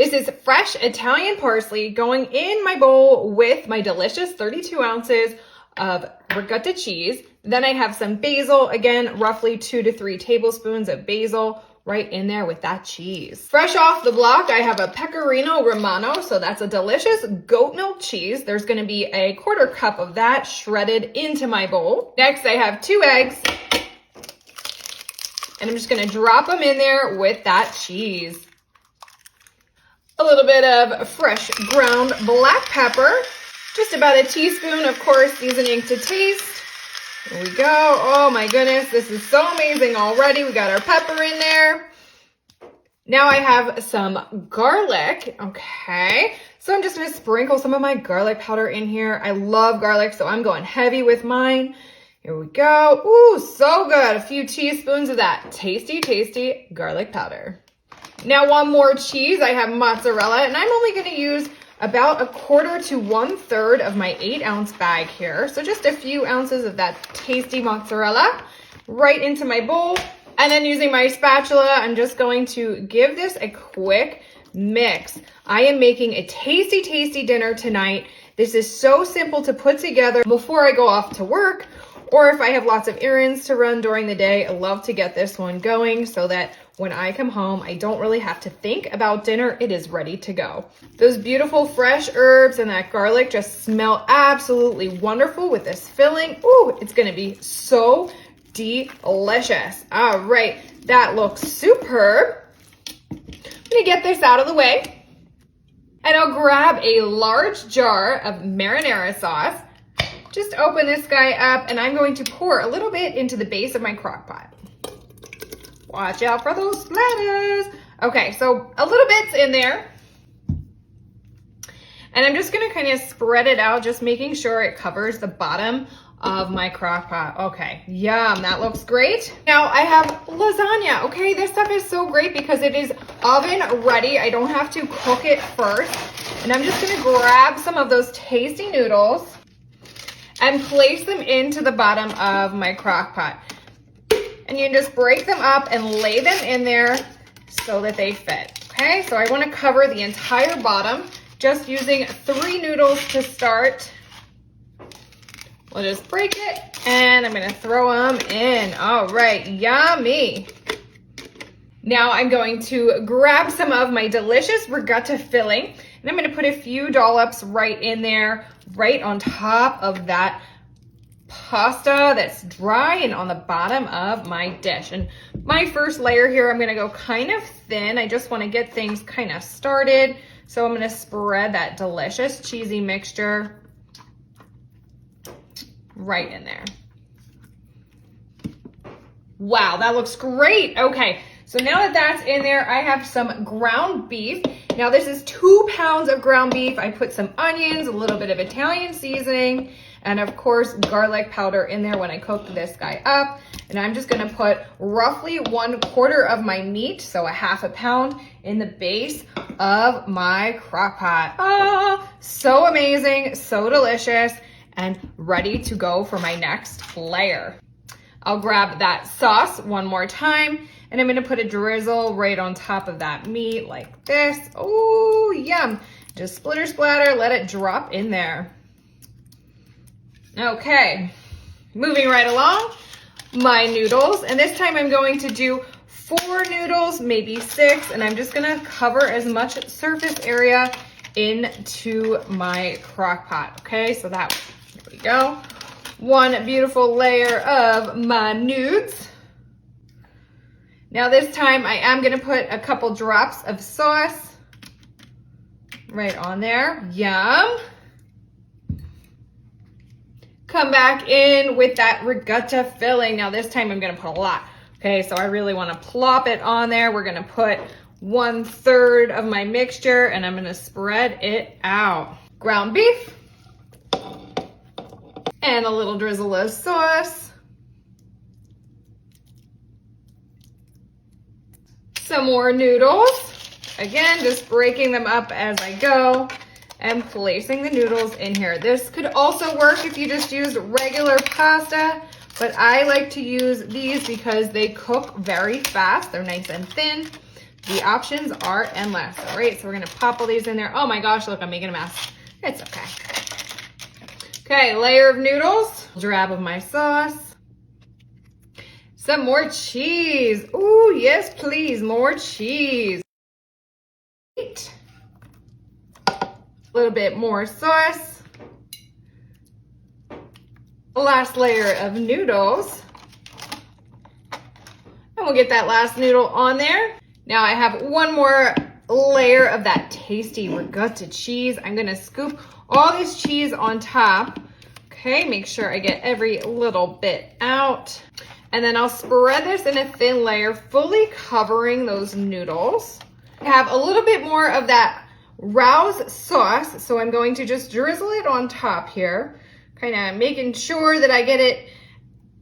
This is fresh Italian parsley going in my bowl with my delicious 32 ounces of ricotta cheese. Then I have some basil, again, roughly 2 to 3 tablespoons of basil right in there with that cheese. Fresh off the block, I have a pecorino romano, so that's a delicious goat milk cheese. There's gonna be a 1/4 cup of that shredded into my bowl. Next, I have 2 eggs, and I'm just gonna drop them in there with that cheese. A little bit of fresh ground black pepper, just about a teaspoon, of course, seasoning to taste. Here we go. Oh my goodness, this is so amazing already. We got our pepper in there. Now I have some garlic. Okay, so I'm just gonna sprinkle some of my garlic powder in here. I love garlic, so I'm going heavy with mine. Here we go. Ooh, so good. A few teaspoons of that tasty, tasty garlic powder. Now one more cheese. I have mozzarella, and I'm only gonna use about 1/4 to 1/3 of my 8-ounce bag here. So just a few ounces of that tasty mozzarella right into my bowl. And then using my spatula, I'm just going to give this a quick mix. I am making a tasty, tasty dinner tonight. This is so simple to put together before I go off to work, or if I have lots of errands to run during the day. I love to get this one going so that when I come home, I don't really have to think about dinner. It is ready to go. Those beautiful fresh herbs and that garlic just smell absolutely wonderful with this filling. Ooh, it's gonna be so delicious. All right, that looks superb. I'm gonna get this out of the way, and I'll grab a large jar of marinara sauce. Just open this guy up, and I'm going to pour a little bit into the base of my crock pot. Watch out for those splatters. Okay, so a little bit's in there. And I'm just gonna kind of spread it out, just making sure it covers the bottom of my crock pot. Okay, yum, that looks great. Now I have lasagna. Okay, this stuff is so great because it is oven ready. I don't have to cook it first. And I'm just gonna grab some of those tasty noodles and place them into the bottom of my crock pot. And you can just break them up and lay them in there so that they fit. Okay, so I want to cover the entire bottom, just using 3 noodles to start. We'll just break it, and I'm going to throw them in. All right, yummy. Now I'm going to grab some of my delicious ricotta filling, and I'm going to put a few dollops right in there, right on top of that pasta that's dry and on the bottom of my dish. And my first layer here, I'm gonna go kind of thin. I just wanna get things kind of started. So I'm gonna spread that delicious cheesy mixture right in there. Wow, that looks great. Okay, so now that that's in there, I have some ground beef. Now this is 2 pounds of ground beef. I put some onions, a little bit of Italian seasoning, and of course, garlic powder in there when I cooked this guy up. And I'm just gonna put roughly 1/4 of my meat, so a 1/2 pound, in the base of my crock pot. Oh, so amazing, so delicious, and ready to go for my next layer. I'll grab that sauce one more time, and I'm gonna put a drizzle right on top of that meat like this. Oh, yum. Just splitter splatter, let it drop in there. Okay, moving right along, my noodles, and this time I'm going to do 4 noodles, maybe 6, and I'm just gonna cover as much surface area into my crock pot. Okay, so that, here we go. One beautiful layer of my nudes. Now this time I am gonna put a couple drops of sauce right on there. Yum. Come back in with that ricotta filling. Now this time I'm gonna put a lot. Okay, so I really wanna plop it on there. We're gonna put 1/3 of my mixture, and I'm gonna spread it out. Ground beef, and a little drizzle of sauce. Some more noodles. Again, just breaking them up as I go and placing the noodles in here. This could also work if you just use regular pasta, but I like to use these because they cook very fast. They're nice and thin. The options are endless. All right, so we're gonna pop all these in there. Oh my gosh, look, I'm making a mess. It's okay. Okay, layer of noodles, drab of my sauce. Some more cheese. Ooh, yes, please, more cheese. A little bit more sauce. Last layer of noodles. And we'll get that last noodle on there. Now I have one more layer of that tasty ricotta cheese. I'm gonna scoop all this cheese on top. Okay, make sure I get every little bit out. And then I'll spread this in a thin layer, fully covering those noodles. I have a little bit more of that Rouse sauce, so I'm going to just drizzle it on top here, kind of making sure that I get it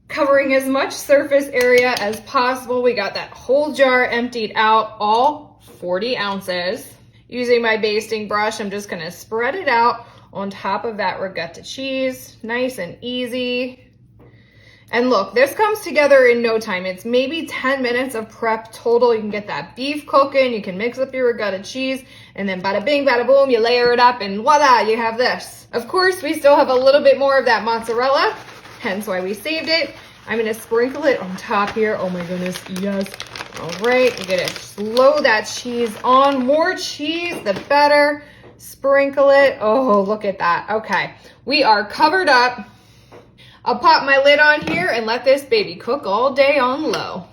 covering as much surface area as possible. We got that whole jar emptied out, all 40 ounces. Using my basting brush, I'm just gonna spread it out on top of that ricotta cheese, nice and easy. And look, this comes together in no time. It's maybe 10 minutes of prep total. You can get that beef cooking, you can mix up your ricotta cheese, and then bada bing, bada boom, you layer it up and voila, you have this. Of course, we still have a little bit more of that mozzarella, hence why we saved it. I'm gonna sprinkle it on top here. Oh my goodness, yes. All right, we're gonna slow that cheese on. More cheese, the better. Sprinkle it. Oh, look at that. Okay, we are covered up. I'll pop my lid on here and let this baby cook all day on low.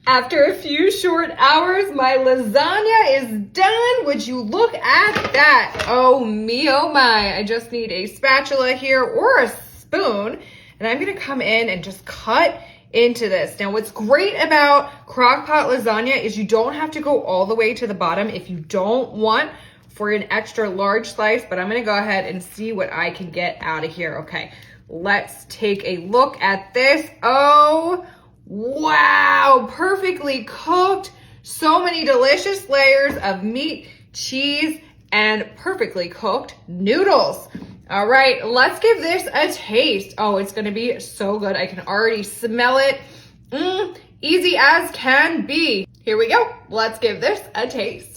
After a few short hours, my lasagna is done. Would you look at that? Oh me, oh my. I just need a spatula here or a spoon. And I'm gonna come in and just cut into this. Now, what's great about crock pot lasagna is you don't have to go all the way to the bottom if you don't want for an extra large slice, but I'm gonna go ahead and see what I can get out of here. Okay, let's take a look at this. Oh, wow, perfectly cooked. So many delicious layers of meat, cheese, and perfectly cooked noodles. All right, let's give this a taste. Oh, it's gonna be so good. I can already smell it. Easy as can be. Here we go. Let's give this a taste.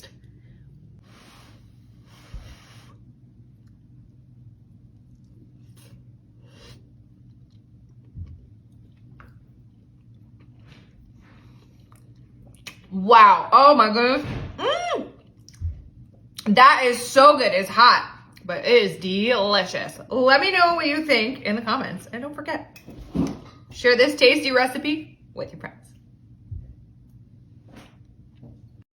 Wow, oh my goodness. That is so good. It's hot, but it is delicious. Let me know what you think in the comments. And don't forget, share this tasty recipe with your friends.